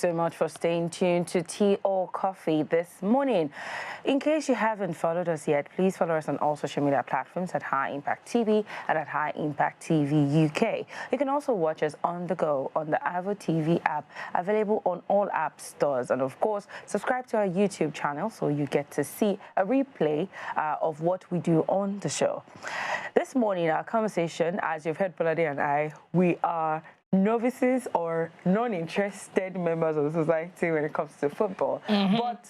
so much for staying tuned to Tea or Coffee this morning. In case you haven't followed us yet, please follow us on all social media platforms at ImpactTV and at ImpactTV UK. You can also watch us on the go on the Avo TV app, available on all app stores. And of course, subscribe to our YouTube channel so you get to see a replay of what we do on the show. This morning, our conversation, as you've heard Bolade and I, we are novices or non-interested members of the society when it comes to football. But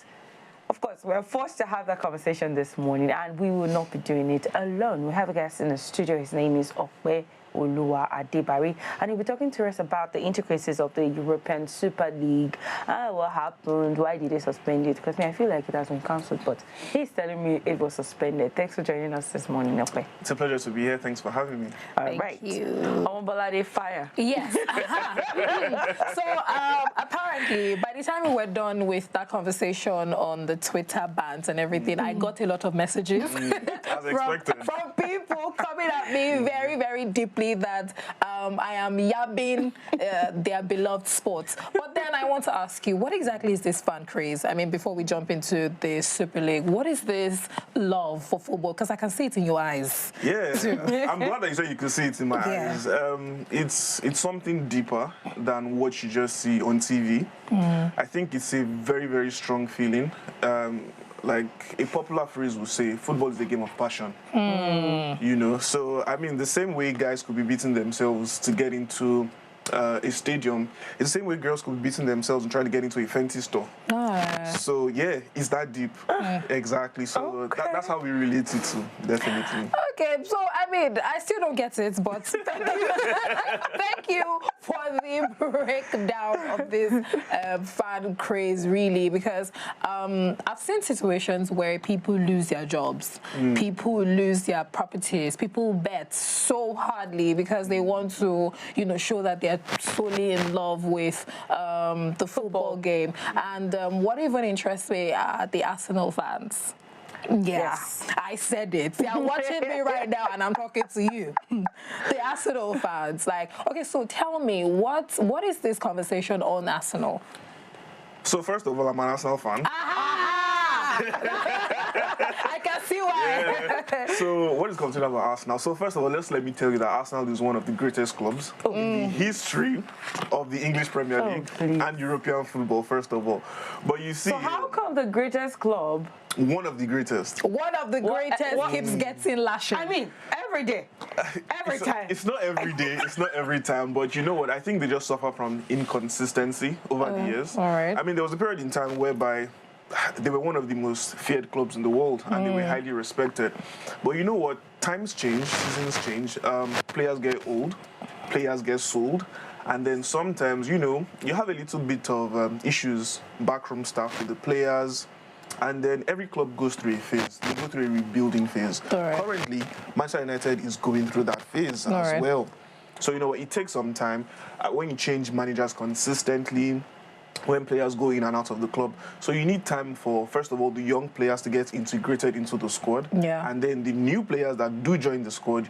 of course, we're forced to have that conversation this morning, and we will not be doing it alone. We have a guest in the studio. His name is Okwe Oluwa Adebari, and he'll be talking to us about the intricacies of the European Super League. What happened? Why did they suspend it? Because I feel like it has been cancelled, but he's telling me it was suspended. Thanks for joining us this morning, Okwe. It's a pleasure to be here. Thanks for having me. Thank you. Ombolade fire. Yes. So apparently, by the time we were done with that conversation on the Twitter bans and everything, I got a lot of messages As expected. from people coming at me very, very deeply that I am yabbing their beloved sports. But then I want to ask you, what exactly is this fan craze? I mean, before we jump into the Super League, what is this love for football? Because I can see it in your eyes. Yeah, I'm glad that you said you could see it in my eyes. It's something deeper than what you just see on TV. I think it's a very, very strong feeling. Like a popular phrase would say, football is a game of passion. You know, so I mean, the same way guys could be beating themselves to get into a stadium, it's the same way girls could be beating themselves and trying to get into a Fenty store. So yeah, it's that deep. Exactly. So that's how we relate it to, definitely. Okay, so I mean, I still don't get it, but thank you, thank you for the breakdown of this fan craze, really, because I've seen situations where people lose their jobs, people lose their properties, people bet so hardly because they want to, you know, show that they're solely in love with the football game. And what even interests me are the Arsenal fans. Yes, I said it. They are watching me right now, and I'm talking to you. The Arsenal fans. Like, okay, so tell me, what is this conversation on Arsenal? So first of all, I'm an Arsenal fan. I can see why. Yeah. So what is considered about Arsenal? So first of all, let me tell you that Arsenal is one of the greatest clubs in the history of the English Premier League and European football, first of all. But you see... So how come the greatest club... One of the greatest. One of the greatest keeps getting lashing. I mean, every day. Every time. It's not every day. It's not every time. But you know what? I think they just suffer from inconsistency over the years. All right. I mean, there was a period in time whereby they were one of the most feared clubs in the world, and they were highly respected. But you know what? Times change, seasons change, players get old, players get sold, and then sometimes, you know, you have a little bit of issues, backroom staff with the players, and then every club goes through a phase. They go through a rebuilding phase. Currently, Manchester United is going through that phase as well. So, you know, it takes some time. When you change managers consistently, when players go in and out of the club. So you need time for, first of all, the young players to get integrated into the squad. And then the new players that do join the squad,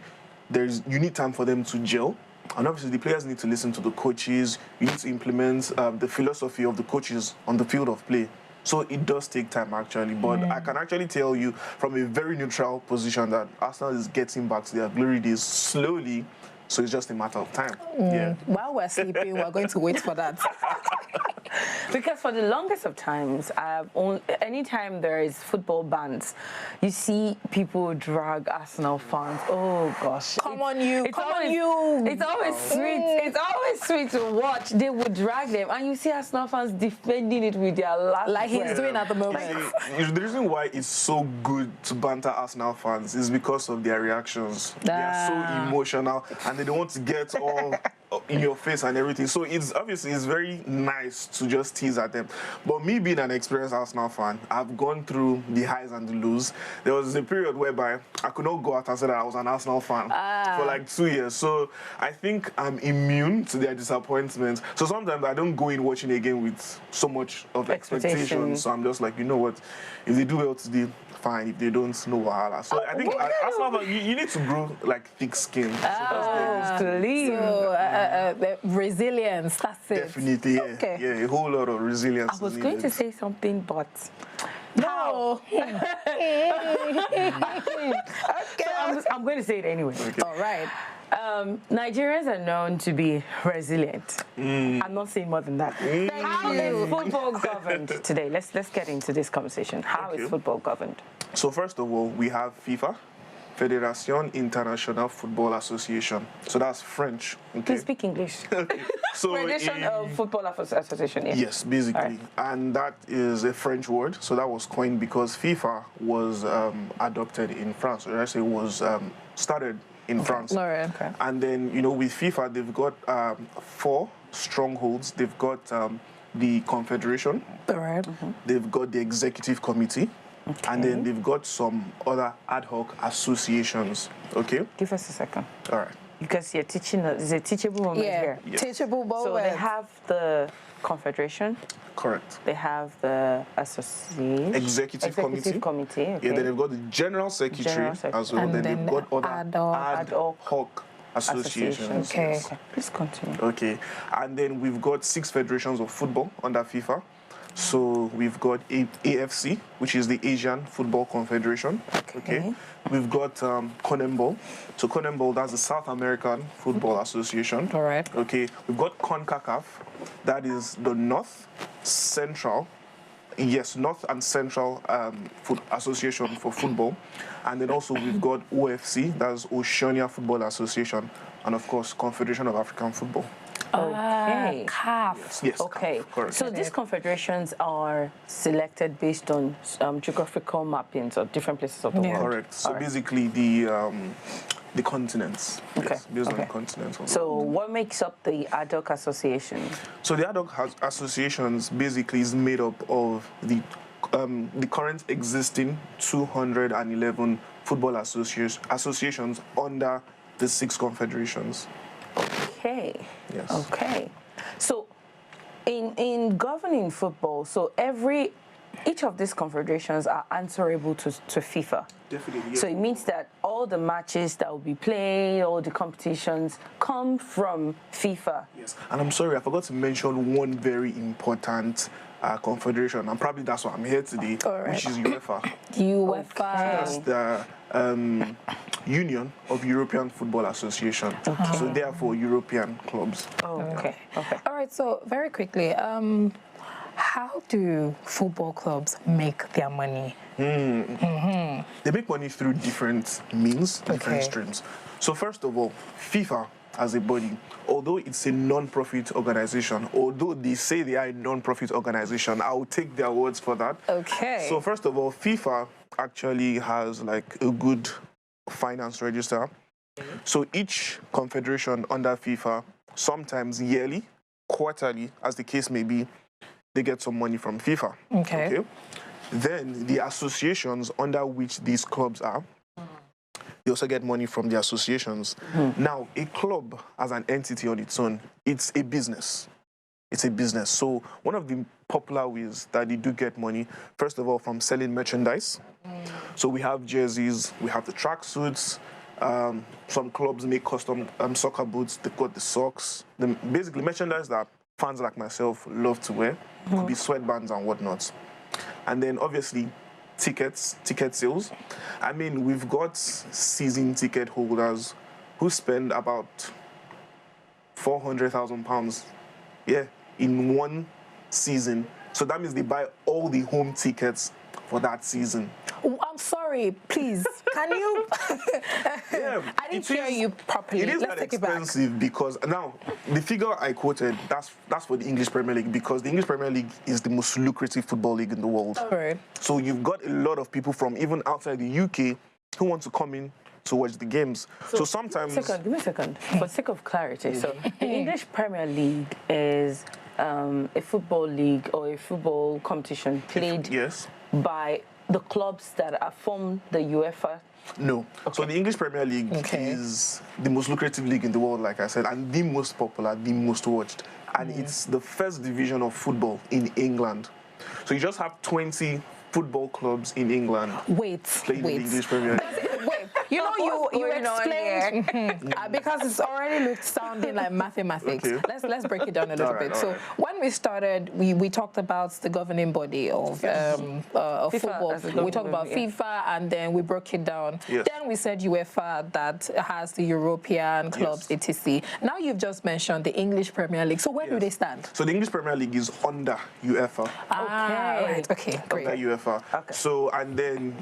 you need time for them to gel. And obviously, the players need to listen to the coaches. You need to implement the philosophy of the coaches on the field of play. So it does take time, actually. But I can actually tell you from a very neutral position that Arsenal is getting back to their glory days slowly. So it's just a matter of time. While we're sleeping, we're going to wait for that. Because for the longest of times, anytime there is football bans, you see people drag Arsenal fans. Oh gosh! Come on, you! It's always sweet. It's always sweet to watch. They would drag them, and you see Arsenal fans defending it with their last. Like he's doing at the moment. See, the reason why it's so good to banter Arsenal fans is because of their reactions. They are so emotional, and they don't want to get all in your face and everything. So it's very nice to just tease at them. But me being an experienced Arsenal fan, I've gone through the highs and the lows. There was a period whereby I could not go out and say that I was an Arsenal fan for like 2 years. So I think I'm immune to their disappointments. So sometimes I don't go in watching a game with so much of expectations. So I'm just like, you know what, if they do well today, fine. If they don't, no wahala. So I think Arsenal, you need to grow like thick skin. So the resilience. That's it. Definitely, yeah. Okay. Yeah, a whole lot of resilience. I was going to say something, but No. so I'm going to say it anyway. Okay. All right. Nigerians are known to be resilient. I'm not saying more than that. How is football governed today? Let's get into this conversation. How is football governed? So first of all, we have FIFA, Fédération Internationale Football Association. So that's French. Okay. Please speak English. So Federation of Football Association. Yeah. yes, basically, and that is a French word. So that was coined because FIFA was adopted in France, or I say was started in France. Lauren. Okay. And then, with FIFA, they've got 4 strongholds. They've got the Confederation, All right. they've got the Executive Committee, and then they've got some other ad hoc associations. Okay? Give us a second. All right. Because you're teaching us, it's a teachable moment Yeah. here. Yes. Teachable moment. So they have the Confederation, Correct. they have the Association. Executive Committee. Okay. Yeah, then they've got the General Secretary General Secretary. as well. And then then they've got other ad ad hoc hoc associations. Okay. yes. Okay. Please continue. Okay, and then we've got 6 federations of football under FIFA. So we've got AFC, which is the Asian Football Confederation. Okay. We've got CONMEBOL. So CONMEBOL, that's the South American Football Association. All right. Okay. We've got CONCACAF, that is the North Central. Yes, North and Central Association for Football. And then also we've got OFC, that's Oceania Football Association. And of course, Confederation of African Football. Okay. Calf. Yes. Okay. Correct. So these confederations are selected based on geographical mappings of different places of the world. Correct. So All right. basically the continents. Okay. Yes, based on Okay. the continents. So what makes up the ad hoc association? So the ad hoc associations basically is made up of the current existing 211 football associations under the 6 confederations. Okay. Yes. Okay. So in governing football, so each of these confederations are answerable to FIFA. Definitely. Yeah. So it means that all the matches that will be played, all the competitions come from FIFA. Yes. And I'm sorry, I forgot to mention one very important confederation, and probably that's why I'm here today, which is UEFA. UEFA. That's the Union of European Football Association. So therefore, European clubs. Okay. Okay. All right. So very quickly, how do football clubs make their money? They make money through different means, different streams. So first of all, FIFA as a body, although it's a non-profit organization, although they say they are a non-profit organization, I will take their words for that. Okay. So first of all, FIFA actually has like a good finance register. So each confederation under FIFA, sometimes yearly, quarterly, as the case may be, they get some money from FIFA. Okay. Then the associations under which these clubs are, they also get money from the associations. Now, a club as an entity on its own, it's a business. It's a business. So one of the popular ways that they do get money, first of all, from selling merchandise. So we have jerseys, we have the tracksuits. Some clubs make custom soccer boots. They've got the socks. Basically, merchandise that fans like myself love to wear. Could be sweatbands and whatnot. And then, obviously, ticket sales. I mean, we've got season ticket holders who spend about £400,000, in one season. So that means they buy all the home tickets for that season. Oh, I'm sorry, please. Can you? I didn't hear you properly. It is Let's that take it back. expensive because now the figure I quoted, that's for the English Premier League, because the English Premier League is the most lucrative football league in the world. All right. So you've got a lot of people from even outside the UK who want to come in to watch the games. So sometimes... Give me a second. For sake of clarity, so the English Premier League is a football league or a football competition played by the clubs that are from the UEFA. No. So the English Premier League is the most lucrative league in the world, like I said, and the most popular, the most watched. And it's the first division of football in England. So you just have 20 football clubs in England. Wait. Playing in the English Premier League. Wait, You know, you going on here? explained because it's already sounding like mathematics. Okay. Let's break it down a little bit. So when we started, we talked about the governing body of football. We talked about FIFA, and then we broke it down. Yes. Then we said UEFA that has the European clubs, etc. Now you've just mentioned the English Premier League. So where do they stand? So the English Premier League is under UEFA. Right. Okay. Great. Under UEFA. Okay. So, and then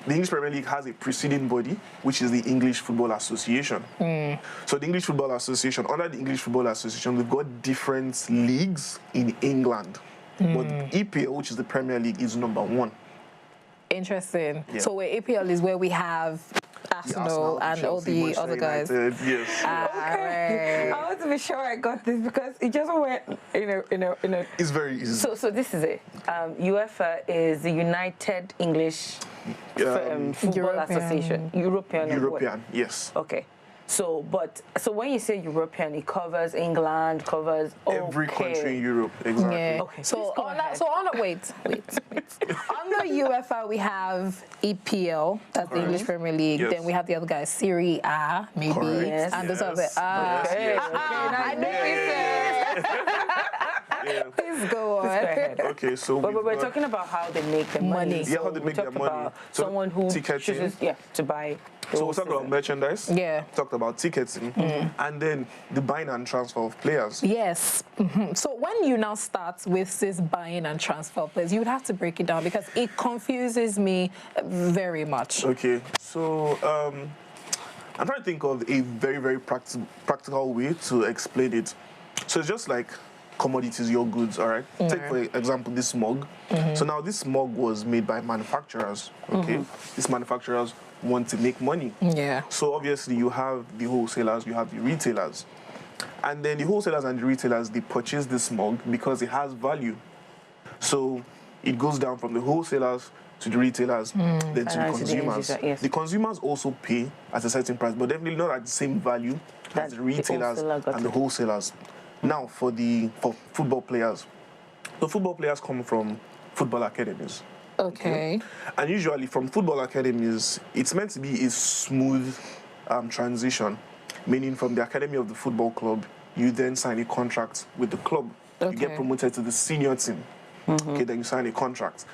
the English Premier League has a preceding body, which is the English Football Association. So the English Football Association, under the English Football Association, we've got different leagues in England. But EPL, which is the Premier League, is number one. Interesting. Yeah. So where EPL is where we have Arsenal and Chelsea, all the Manchester other guys. United, yes. I want to be sure I got this because it just went in a. It's very easy. So this is it. UEFA is the United English Football European. Association. European. Yes. Okay. So when you say European, it covers England, covers Every country in Europe, exactly. Yeah. Okay, So please go ahead. wait. Under UEFA we have EPL, that's the English Premier League. Yes. Then we have the other guys, Serie A, maybe, Correct. Yes. and those Yes. other. Yes. I know Yeah. Please go on. Go ahead. Okay, so But we're we've got- talking about how they make their money. Yeah, how they we make their talked money. about So someone who ticketing. chooses to buy. So we talked about merchandise. Yeah. Talked about ticketing, and then the buying and transfer of players. Yes. So when you now start with this buying and transfer of players, you would have to break it down because it confuses me very much. Okay, so I'm trying to think of a very, very practical way to explain it. So it's just like commodities, your goods, all right? Take, for example, this mug. So now this mug was made by manufacturers, okay? These manufacturers want to make money. Yeah. So obviously you have the wholesalers, you have the retailers. And then the wholesalers and the retailers, they purchase this mug because it has value. So it goes down from the wholesalers to the retailers, then to the to the end consumers. user, yes. The consumers also pay at a certain price, but definitely not at the same value That as the the retailers wholesaler got and the it. wholesalers. Now for football players. The football players come from football academies. Okay. And usually from football academies, it's meant to be a smooth transition, meaning from the academy of the football club, you then sign a contract with the club. You get Okay. promoted to the senior team. Okay, then you sign a contract.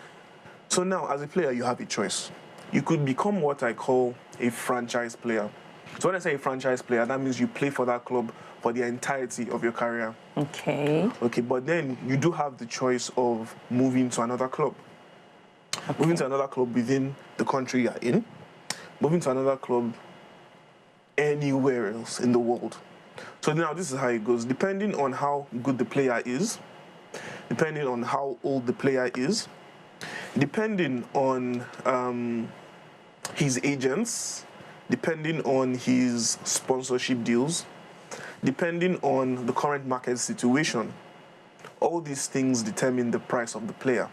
So now, as a player, you have a choice. You could become what I call a franchise player. So when I say a franchise player, that means you play for that club for the entirety of your career. Okay. Okay, but then you do have the choice of moving to another club. Moving to another club within the country you're in, moving to another club anywhere else in the world. So now this is how it goes. Depending on how good the player is, depending on how old the player is, depending on his agents, depending on his sponsorship deals, depending on the current market situation, all these things determine the price of the player.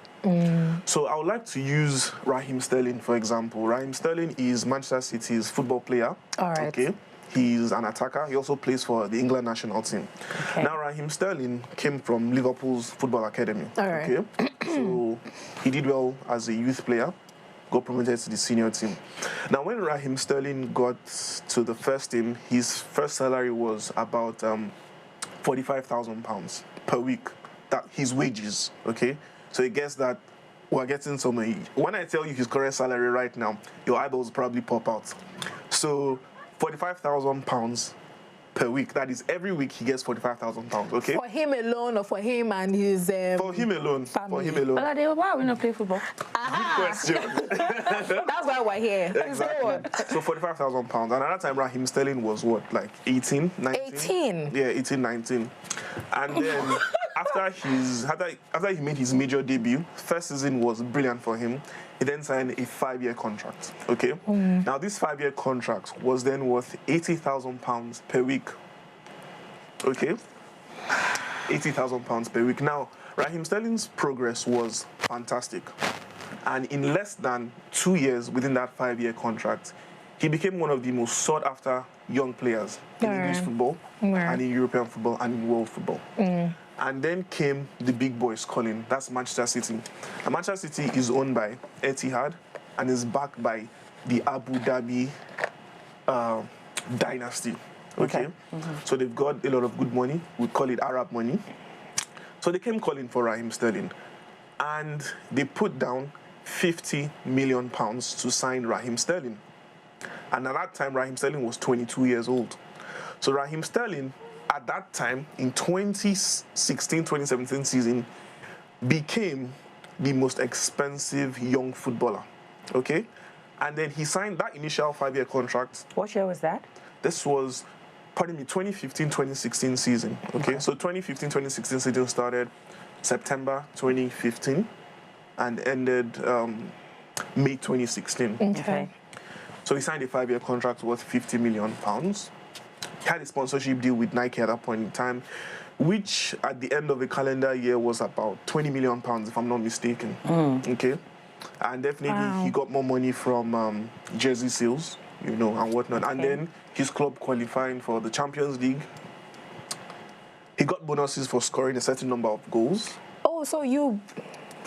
So I would like to use Raheem Sterling, for example. Raheem Sterling is Manchester City's football player. All right. Okay. He's an attacker. He also plays for the England national team. Okay. Now, Raheem Sterling came from Liverpool's football academy. All right. Okay. So he did well as a youth player, got promoted to the senior team. Now, when Raheem Sterling got to the first team, his first salary was about £45,000 per week. That his wages. Okay. So I guess that we're getting some. When I tell you his current salary right now, your eyeballs probably pop out. So £45,000 per week. That is every week he gets £45,000. Okay. For him alone, or for him and his For him alone. For him alone. But why are we not playing football? Question. That's why we're here. Please go on. So £45,000. And at that time, Raheem Sterling was what, like 18, 19? 18. Yeah, 18, 19. And then after he made his major debut, first season was brilliant for him. He then signed a 5-year contract. Okay. Now this 5-year contract was then worth £80,000 per week. Okay. £80,000 per week. Now Raheem Sterling's progress was fantastic, and in less than 2 years within that 5-year contract, he became one of the most sought-after young players in English football, and in European football, and in world football. And then came the big boys calling. That's Manchester City. And Manchester City is owned by Etihad and is backed by the Abu Dhabi dynasty. Okay. So they've got a lot of good money. We call it Arab money. So they came calling for Raheem Sterling, and they put down 50 million pounds to sign Raheem Sterling. And at that time, Raheem Sterling was 22 years old. So Raheem Sterling, at that time, in 2016-2017 season, became the most expensive young footballer. Okay? And then he signed that initial 5-year contract. What year was that? This was, pardon me, 2015-2016 season. Okay? So 2015-2016 season started September 2015 and ended May 2016. Okay. So he signed a 5-year contract worth 50 million pounds. He had a sponsorship deal with Nike at that point in time, which at the end of the calendar year was about 20 million pounds, if I'm not mistaken. Okay. And definitely he got more money from jersey sales, you know, and whatnot. Okay. And then his club qualifying for the Champions League. He got bonuses for scoring a certain number of goals. Oh, so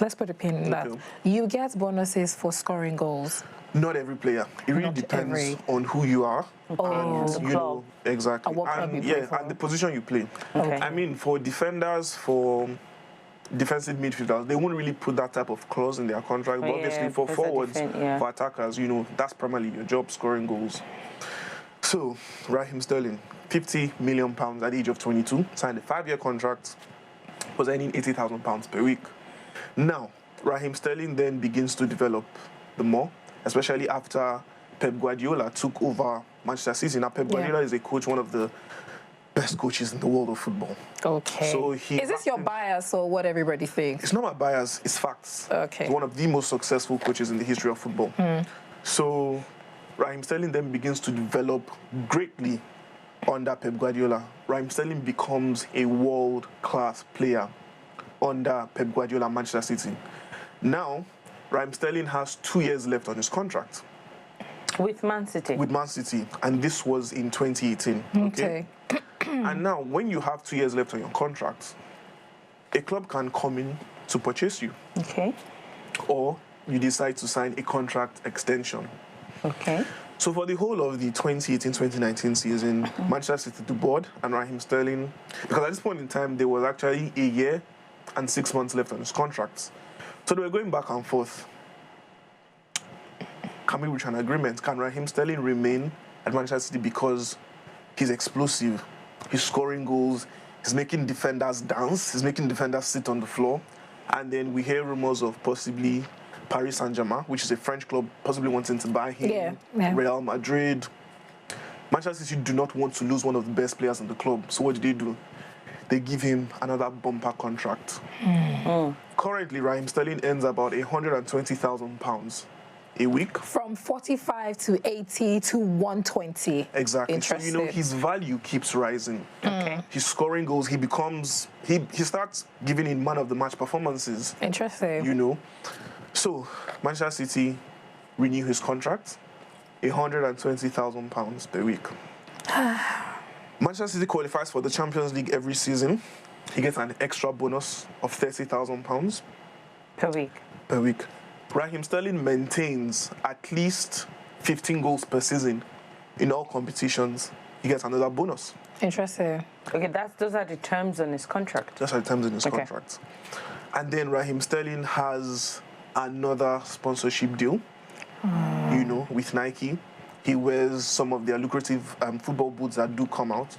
let's put a pin in that. You get bonuses for scoring goals. Not every player. It really depends on who you are. And you know, exactly. And the position you play. Okay. I mean, for defenders, for defensive midfielders, they won't really put that type of clause in their contract. But obviously, for forwards, for attackers, you know, that's primarily your job, scoring goals. So, Raheem Sterling, 50 million pounds at the age of 22, signed a 5-year contract, was earning 80,000 pounds per week. Now, Raheem Sterling then begins to develop the more, especially after Pep Guardiola took over Manchester City. Now, Pep Guardiola is a coach, one of the best coaches in the world of football. Okay. So is this your bias or what everybody thinks? It's not my bias, it's facts. Okay. He's one of the most successful coaches in the history of football. So Raheem Sterling then begins to develop greatly under Pep Guardiola. Raheem Sterling becomes a world-class player under Pep Guardiola, Manchester City. Now, Raheem Sterling has 2 years left on his contract. With Man City? With Man City, and this was in 2018. Okay. And now, when you have 2 years left on your contract, a club can come in to purchase you. Okay. Or you decide to sign a contract extension. Okay. So for the whole of the 2018-2019 season, Manchester City, the board, and Raheem Sterling, because at this point in time, there was actually a year and 6 months left on his contract. So they were going back and forth. Can we reach an agreement? Can Raheem Sterling remain at Manchester City because he's explosive, he's scoring goals, he's making defenders dance, he's making defenders sit on the floor? And then we hear rumors of possibly Paris Saint-Germain, which is a French club, possibly wanting to buy him, Real Madrid. Manchester City do not want to lose one of the best players in the club. So what do? They give him another bumper contract. Currently, Raheem Sterling earns about £120,000 a week. From 45 to 80 to 120. Exactly. So, you know, his value keeps rising. Okay. He's scoring goals. He becomes, he starts giving in man of the match performances. Interesting. You know. So, Manchester City renew his contract, £120,000 per week. Manchester City qualifies for the Champions League every season. He gets an extra bonus of £30,000 per week. Per week. Raheem Sterling maintains at least 15 goals per season in all competitions. He gets another bonus. Interesting. Okay, those are the terms on his contract. Those are the terms in his contract. And then Raheem Sterling has another sponsorship deal, you know, with Nike. He wears some of their lucrative football boots that do come out.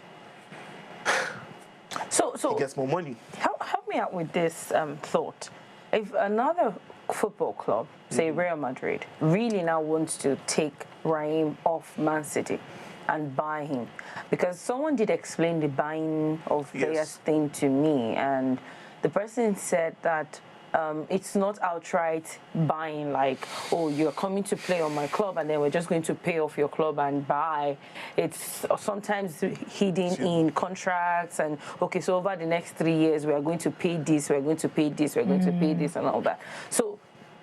So he gets more money. Help me out with this thought. If another football club, say Real Madrid, really now wants to take Raheem off Man City and buy him, because someone did explain the buying of players thing to me, and the person said that it's not outright buying, like, oh, you're coming to play on my club and then we're just going to pay off your club and buy. It's sometimes hidden in contracts, and okay, so over the next 3 years we are going to pay this, we're going to pay this, we're going to pay this, and all that. So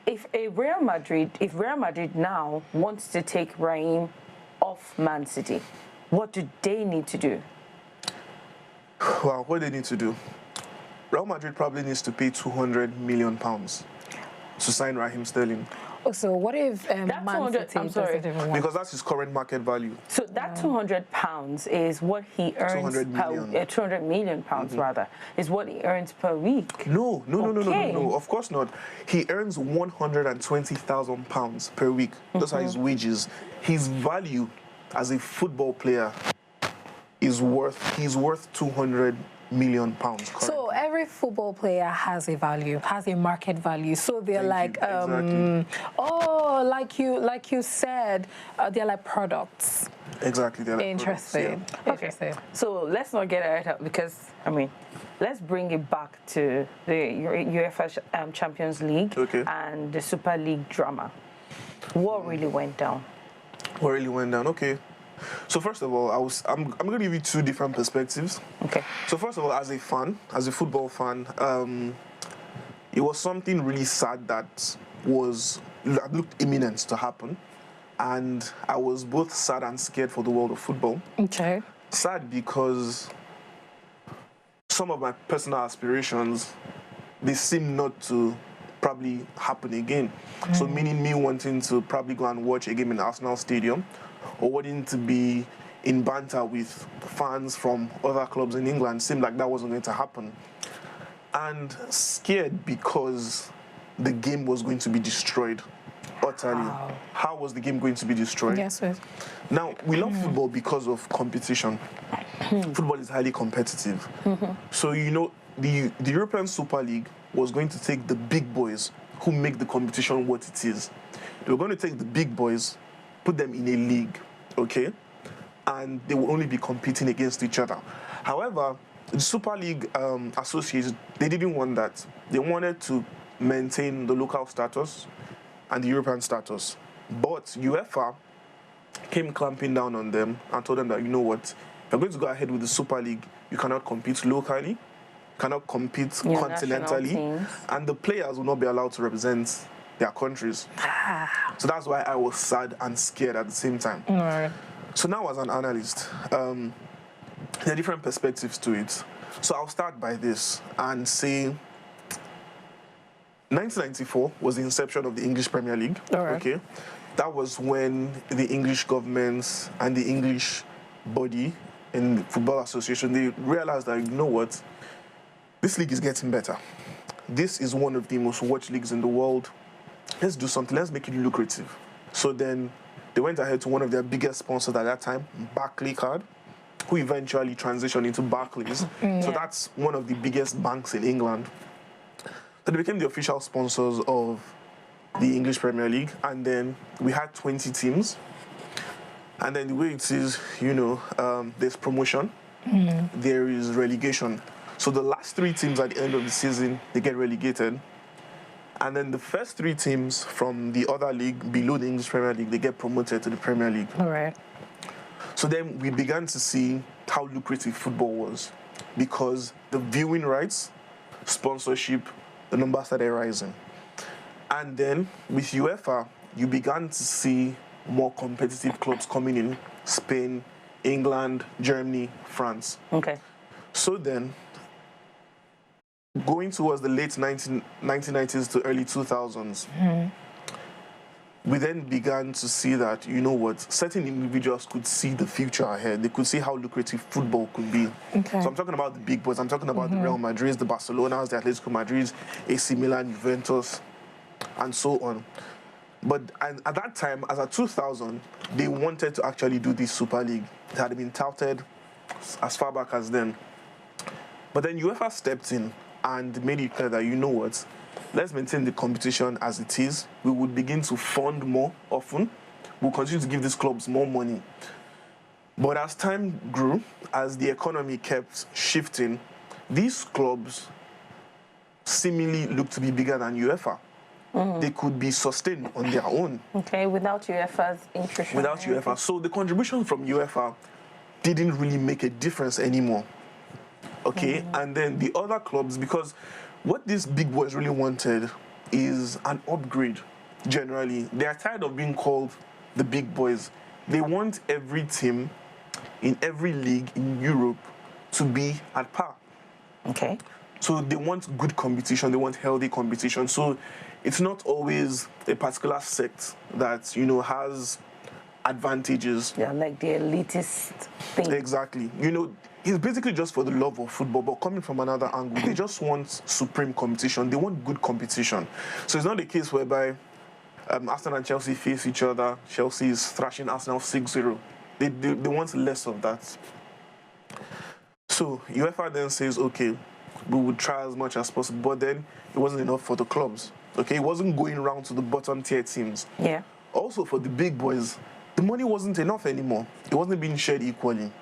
if Real Madrid now wants to take Raheem off Man City, what do they need to do? Well, what they need to do? Real Madrid probably needs to pay £200 million. to sign Raheem Sterling. Oh, so what if That Man 200 City I'm sorry. doesn't even want? Because that's his current market value. So that £200 is what he earns 200 million. per 200 million pounds rather is what he earns per week. No, Okay. of course not. He earns £120,000 per week. Those are his wages. His value as a football player he's worth 200 million pounds currently. So every football player has a value, has a market value. So they're Thank like, you. Exactly. oh, like you said, they're like products. Exactly. They're like Interesting. products, yeah. Interesting. So let's not get ahead of because I mean, let's bring it back to the UEFA Champions League and the Super League drama. What really went down? What really went down? Okay. So first of all, I'm going to give you two different perspectives. Okay. So first of all, as a football fan, it was something really sad that looked imminent to happen, and I was both sad and scared for the world of football. Okay. Sad because some of my personal aspirations, they seem not to probably happen again. So meaning me wanting to probably go and watch a game in Arsenal Stadium, or wanting to be in banter with fans from other clubs in England seemed like that wasn't going to happen. And scared because the game was going to be destroyed utterly. Wow. How was the game going to be destroyed? Yes, sir. Now, we love football because of competition. Football is highly competitive. So, you know, the European Super League was going to take the big boys who make the competition what it is. They were going to take the big boys, put them in a league, okay? And they will only be competing against each other. However, the Super League associates, they didn't want that. They wanted to maintain the local status and the European status. But UEFA came clamping down on them and told them that, you know what, if you're going to go ahead with the Super League, you cannot compete locally, cannot compete continentally, and the players will not be allowed to represent their countries. So that's why I was sad and scared at the same time. Right. So now as an analyst, there are different perspectives to it. So I'll start by this and say 1994 was the inception of the English Premier League. Okay, that was when the English governments and the English body in the Football Association, they realized that, you know what, this league is getting better. This is one of the most watched leagues in the world. Let's do something. Let's make it lucrative. So then they went ahead to one of their biggest sponsors at that time, Barclaycard, who eventually transitioned into Barclays. So that's one of the biggest banks in England. So they became the official sponsors of the English Premier League. And then we had 20 teams. And then the way it is, you know, there's promotion, there is relegation. So the last three teams at the end of the season, they get relegated. And then the first three teams from the other league below the English Premier League, they get promoted to the Premier League. All right. So then we began to see how lucrative football was, because the viewing rights, sponsorship, the numbers started rising. And then with UEFA, you began to see more competitive clubs coming in: Spain, England, Germany, France. Okay. So then, going towards the late 1990s to early 2000s, we then began to see that, you know what, certain individuals could see the future ahead. They could see how lucrative football could be. Okay. So I'm talking about the big boys. I'm talking about the Real Madrids, the Barcelonas, the Atletico Madrids, AC Milan, Juventus, and so on. But at that time, as at 2000, they wanted to actually do this Super League. It had been touted as far back as then. But then UEFA stepped in and made it clear that, you know what, let's maintain the competition as it is. We would begin to fund more often. We'll continue to give these clubs more money. But as time grew, as the economy kept shifting, these clubs seemingly looked to be bigger than UEFA. They could be sustained on their own. Okay, without UEFA's interest. Without UEFA. So the contribution from UEFA didn't really make a difference anymore. Okay, and then the other clubs, because what these big boys really wanted is an upgrade, generally. They are tired of being called the big boys. They want every team in every league in Europe to be at par. Okay. So they want good competition, they want healthy competition. So it's not always a particular sect that, you know, has advantages. Yeah, like the elitist thing. Exactly. You know, it's basically just for the love of football, but coming from another angle, they just want supreme competition. They want good competition. So it's not a case whereby Arsenal and Chelsea face each other. Chelsea is thrashing Arsenal 6-0. They want less of that. So UEFA then says, okay, we would try as much as possible, but then it wasn't enough for the clubs. Okay, it wasn't going round to the bottom tier teams. Yeah. Also for the big boys, the money wasn't enough anymore. It wasn't being shared equally.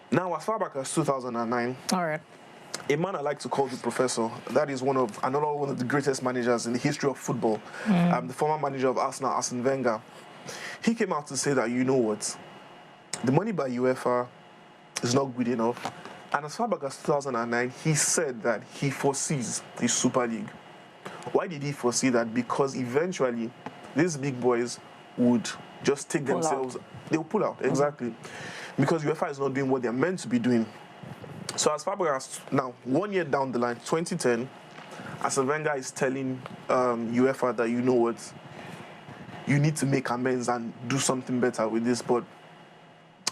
Now, as far back as 2009, All right. a man I like to call the Professor, that is another one of the greatest managers in the history of football, the former manager of Arsenal, Arsene Wenger, he came out to say that, you know what, the money by UEFA is not good enough. And as far back as 2009, he said that he foresees the Super League. Why did he foresee that? Because eventually, these big boys would just take themselves, they'll pull out, exactly. Because UEFA is not doing what they're meant to be doing. So as far back as now, 1 year down the line, 2010, Arsene Wenger is telling UEFA that, you know what, you need to make amends and do something better with this. But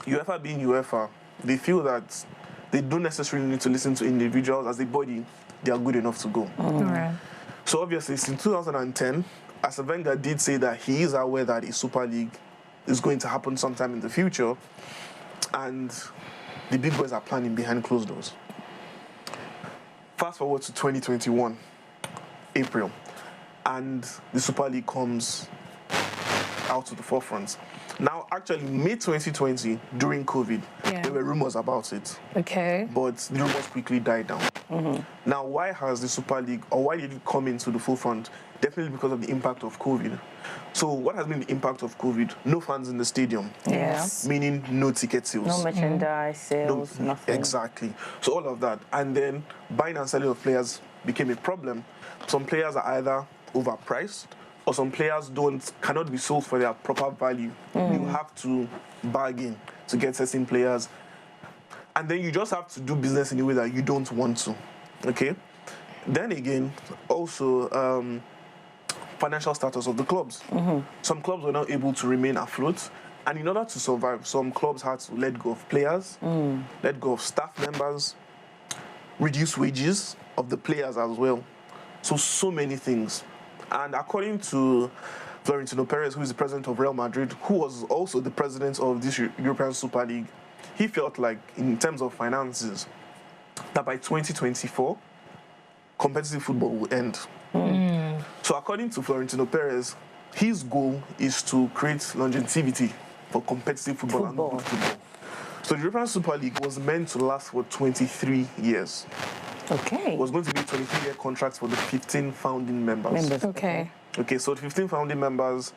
UEFA being UEFA, they feel that they don't necessarily need to listen to individuals. As a body, they are good enough to go. All right. So obviously, since 2010, Arsene Wenger did say that he is aware that a Super League is going to happen sometime in the future, and the big boys are planning behind closed doors. Fast forward to 2021, April, and the Super League comes out to the forefront. Now, actually, mid-2020, during COVID, there were rumors about it. Okay. But the rumors quickly died down. Now, why has the Super League, or why did it come into the forefront? Definitely because of the impact of COVID. So what has been the impact of COVID? No fans in the stadium. Yes. Meaning no ticket sales. No merchandise sales, nothing. Exactly. So all of that. And then buying and selling of players became a problem. Some players are either overpriced, or some players cannot be sold for their proper value. You have to bargain to get certain players. And then you just have to do business in a way that you don't want to. Okay? Then again, also, financial status of the clubs. Some clubs were not able to remain afloat, and in order to survive, some clubs had to let go of players, let go of staff members, reduce wages of the players as well. So many things. And according to Florentino Perez, who is the president of Real Madrid, who was also the president of this European Super League, he felt like, in terms of finances, that by 2024, competitive football will end. So according to Florentino Perez, his goal is to create longevity for competitive football. And good football. So the European Super League was meant to last for 23 years. Okay. It was going to be 23-year contracts for the 15 founding members. Okay. Okay, so the 15 founding members,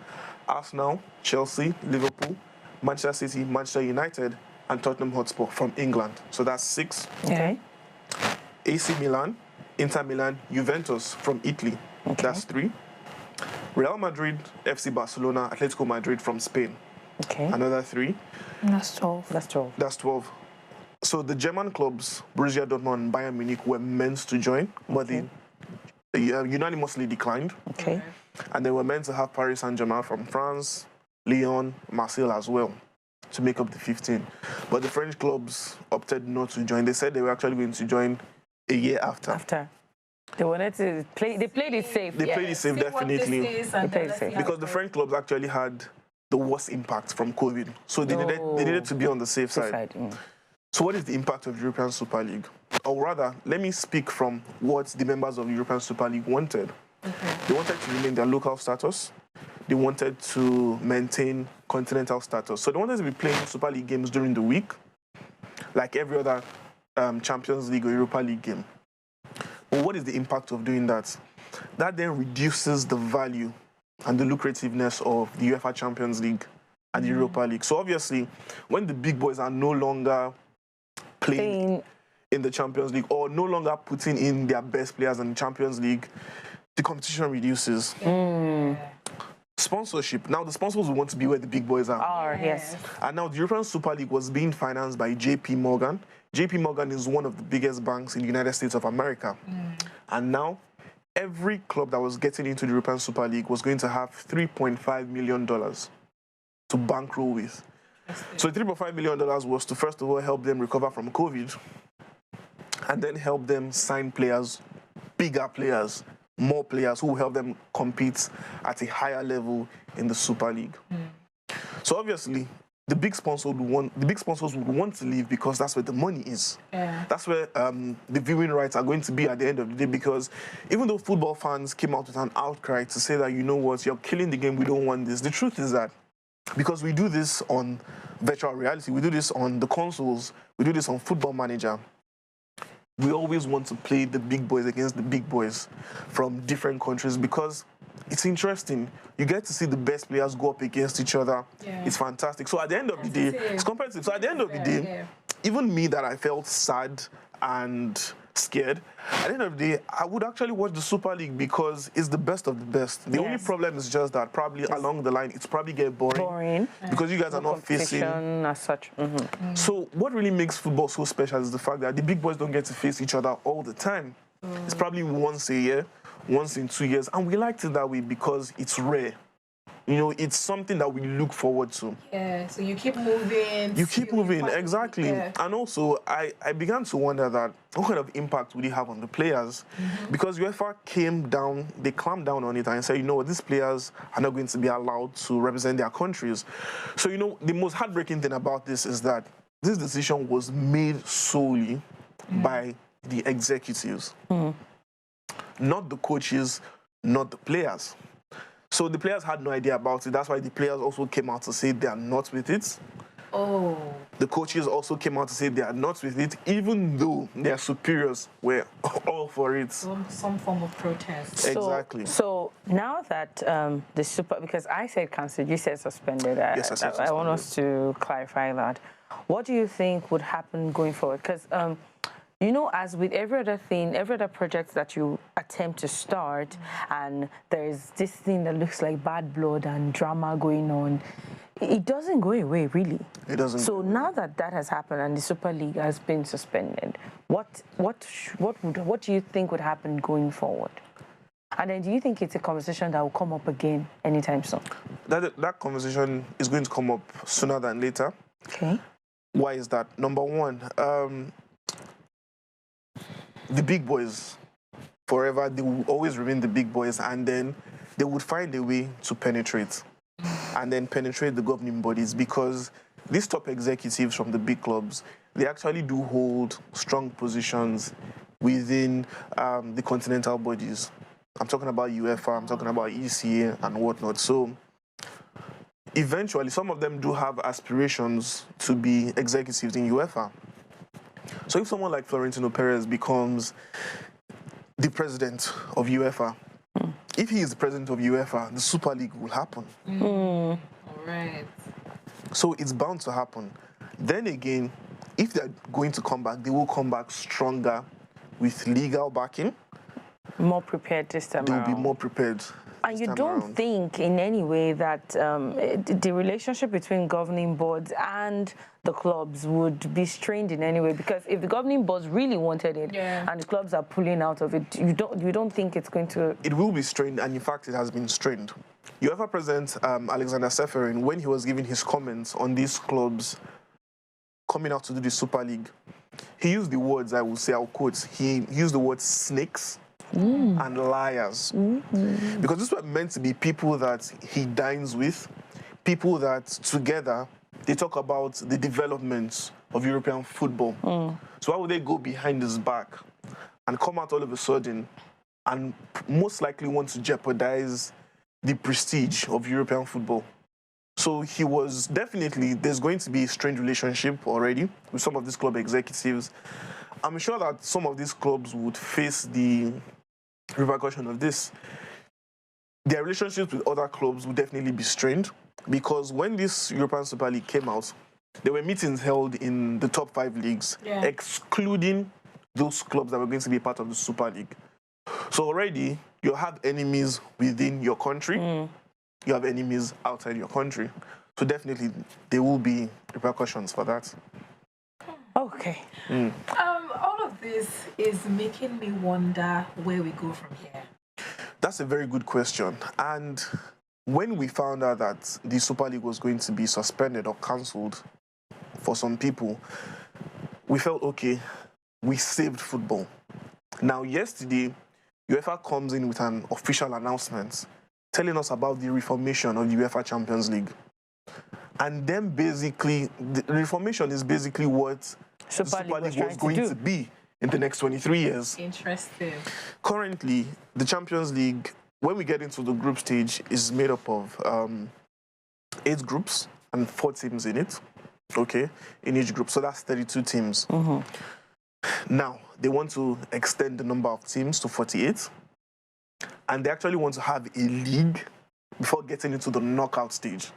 Arsenal, Chelsea, Liverpool, Manchester City, Manchester United, and Tottenham Hotspur from England. So that's 6. Okay. AC Milan, Inter Milan, Juventus from Italy. Okay. That's 3. Real Madrid, FC Barcelona, Atletico Madrid from Spain. Okay. Another 3. That's 12. That's 12. That's 12. So the German clubs, Borussia Dortmund and Bayern Munich, were meant to join, but they unanimously declined. Okay. And they were meant to have Paris Saint-Germain from France, Lyon, Marseille as well, to make up the 15. But the French clubs opted not to join. They said they were actually going to join a year after. They wanted to play. They played it safe. They played it safe, definitely. They played it safe. Because the French clubs actually had the worst impact from COVID. So they needed to be on the safe side. So what is the impact of the European Super League? Or rather, let me speak from what the members of the European Super League wanted. They wanted to remain their local status. They wanted to maintain continental status. So they wanted to be playing Super League games during the week, like every other Champions League or Europa League game. But what is the impact of doing that? That then reduces the value and the lucrativeness of the UEFA Champions League and the Europa League. So obviously, when the big boys are no longer playing in the Champions League or no longer putting in their best players in the Champions League, the competition reduces. Sponsorship. Now, the sponsors will want to be where the big boys are. Yes. And now the European Super League was being financed by JP Morgan. JP Morgan is one of the biggest banks in the United States of America. And now, every club that was getting into the European Super League was going to have $3.5 million to bankroll with. So $3.5 million was to, first of all, help them recover from COVID, and then help them sign players, bigger players, more players who will help them compete at a higher level in the Super League. So obviously, the big sponsors would want to leave because that's where the money is. Yeah. That's where the viewing rights are going to be at the end of the day, because even though football fans came out with an outcry to say that, you know what, you're killing the game, we don't want this, the truth is that because we do this on virtual reality, we do this on the consoles, we do this on Football Manager, we always want to play the big boys against the big boys from different countries because it's interesting. You get to see the best players go up against each other. Yeah. It's fantastic. So at the end of the day, it's competitive. So at the end of the day, even me that I felt sad and scared, at the end of the day, I would actually watch the Super League because it's the best of the best. The only problem is just that probably along the line, it's probably get boring. Because you guys are not facing as such. So what really makes football so special is the fact that the big boys don't get to face each other all the time. It's probably once a year, once in 2 years, and we liked it that way because it's rare. You know, it's something that we look forward to. Yeah, so you keep moving. You keep moving, exactly. Yeah. And also, I began to wonder that what kind of impact would it have on the players? Because UEFA they clamped down on it and said, you know what, these players are not going to be allowed to represent their countries. So, you know, the most heartbreaking thing about this is that this decision was made solely by the executives. Not the coaches, not the players. So the players had no idea about it. That's why the players also came out to say they are not with it. Oh. The coaches also came out to say they are not with it, even though their superiors were all for it. Some form of protest. Exactly. So now that the Super, because I said cancelled, you said suspended. Yes, I said suspended. I want us to clarify that. What do you think would happen going forward? Because you know, as with every other thing, every other project that you attempt to start, and there's this thing that looks like bad blood and drama going on, it doesn't go away, really. It doesn't. So now that that has happened and the Super League has been suspended, what do you think would happen going forward? And then do you think it's a conversation that will come up again anytime soon? That conversation is going to come up sooner than later. Okay. Why is that? Number one, the big boys, forever, they will always remain the big boys, and then they would find a way to penetrate and then penetrate the governing bodies, because these top executives from the big clubs, they actually do hold strong positions within the continental bodies. I'm talking about UEFA, I'm talking about ECA and whatnot. So eventually, some of them do have aspirations to be executives in UEFA. So if someone like Florentino Perez becomes the president of UEFA, if he is the president of UEFA, the Super League will happen. All right. So it's bound to happen. Then again, if they're going to come back, they will come back stronger with legal backing. More prepared this time They will around. be more prepared. And you don't think in any way that the relationship between governing boards and the clubs would be strained in any way? Because if the governing boards really wanted it and the clubs are pulling out of it, you don't think it's going to... It will be strained, and in fact, it has been strained. UEFA President Alexander Seferin, when he was giving his comments on these clubs coming out to do the Super League, he used the words, I will say, I'll quote, he used the word snakes and liars. Because these were meant to be people that he dines with, people that together they talk about the developments of European football. So why would they go behind his back and come out all of a sudden and most likely want to jeopardize the prestige of European football? So he was definitely, there's going to be a strained relationship already with some of these club executives. I'm sure that some of these clubs would face the repercussion of this. Their relationships with other clubs would definitely be strained, because when this European Super League came out, there were meetings held in the top 5 leagues, excluding those clubs that were going to be part of the Super League. So already you have enemies within your country, you have enemies outside your country. So definitely there will be repercussions for that. Okay. All of this is making me wonder where we go from here. That's a very good question. And when we found out that the Super League was going to be suspended or cancelled for some people, we felt, okay, we saved football. Now, yesterday, UEFA comes in with an official announcement telling us about the reformation of the UEFA Champions League. And then basically, the reformation is basically what the Super League was going to be in the next 23 years. Interesting. Currently, the Champions League, when we get into the group stage, is made up of 8 groups and 4 teams in it, okay, in each group. So that's 32 teams. Now, they want to extend the number of teams to 48, and they actually want to have a league before getting into the knockout stage.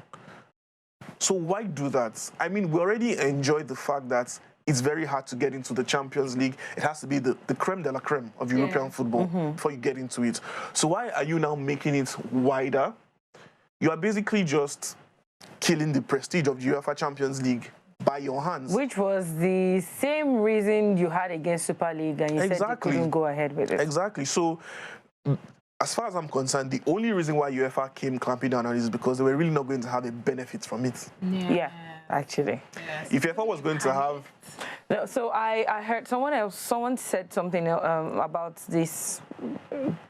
So why do that? I mean, we already enjoyed the fact that it's very hard to get into the Champions League. It has to be the creme de la creme of European football before you get into it. So why are you now making it wider? You are basically just killing the prestige of the UEFA Champions League by your hands. Which was the same reason you had against Super League and you said you couldn't go ahead with it. Exactly. So as far as I'm concerned, the only reason why UEFA came clamping down on it is because they were really not going to have a benefit from it. Yeah, actually. Yes. If UEFA was going to have... No, so I heard someone said something about this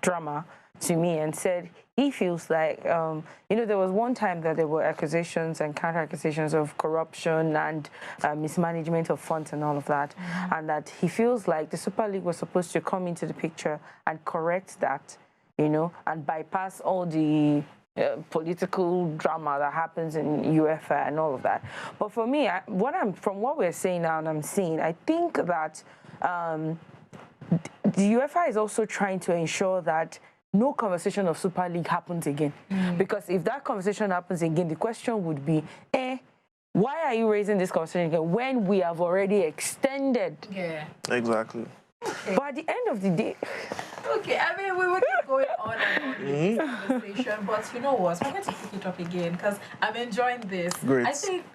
drama to me and said he feels like, you know, there was one time that there were accusations and counter-accusations of corruption and mismanagement of funds and all of that, and that he feels like the Super League was supposed to come into the picture and correct that, you know, and bypass all the political drama that happens in UEFA and all of that. But for me, from what we're saying now and I'm seeing, I think that the UEFA is also trying to ensure that no conversation of Super League happens again. Because if that conversation happens again, the question would be, why are you raising this conversation again when we have already extended? Yeah. Exactly. Okay. But at the end of the day... Okay, I mean, we will keep going on and on with this conversation, but you know what? We're going to pick it up again because I'm enjoying this. Great. I think...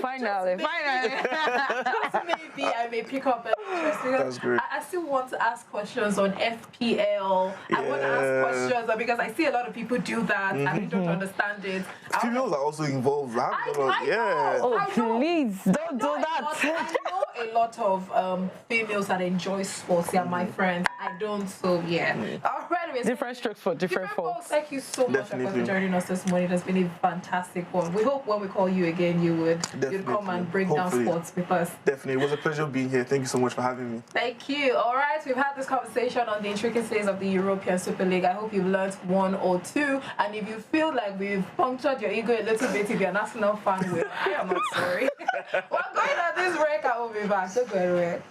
Finally. Just maybe I may pick up an interest because I still want to ask questions on FPL. I want to ask questions because I see a lot of people do that and I don't understand it. Females are also involved. I know. Oh, please, don't do that. I know a lot of females that enjoy sports. They are my friends. I don't, so yeah. Anyways, Different strokes for different folks. Thank you so much for joining us this morning. It has been a fantastic one. We hope when we call you again, you'd come and bring down sports with us. Definitely. It was a pleasure being here. Thank you so much for having me. Thank you. All right, we've had this conversation on the intricacies of the European Super League. I hope you've learned one or two. And if you feel like we've punctured your ego a little bit, if you're an Arsenal fan, I am not sorry. We're going on this break. I will be back. So go away.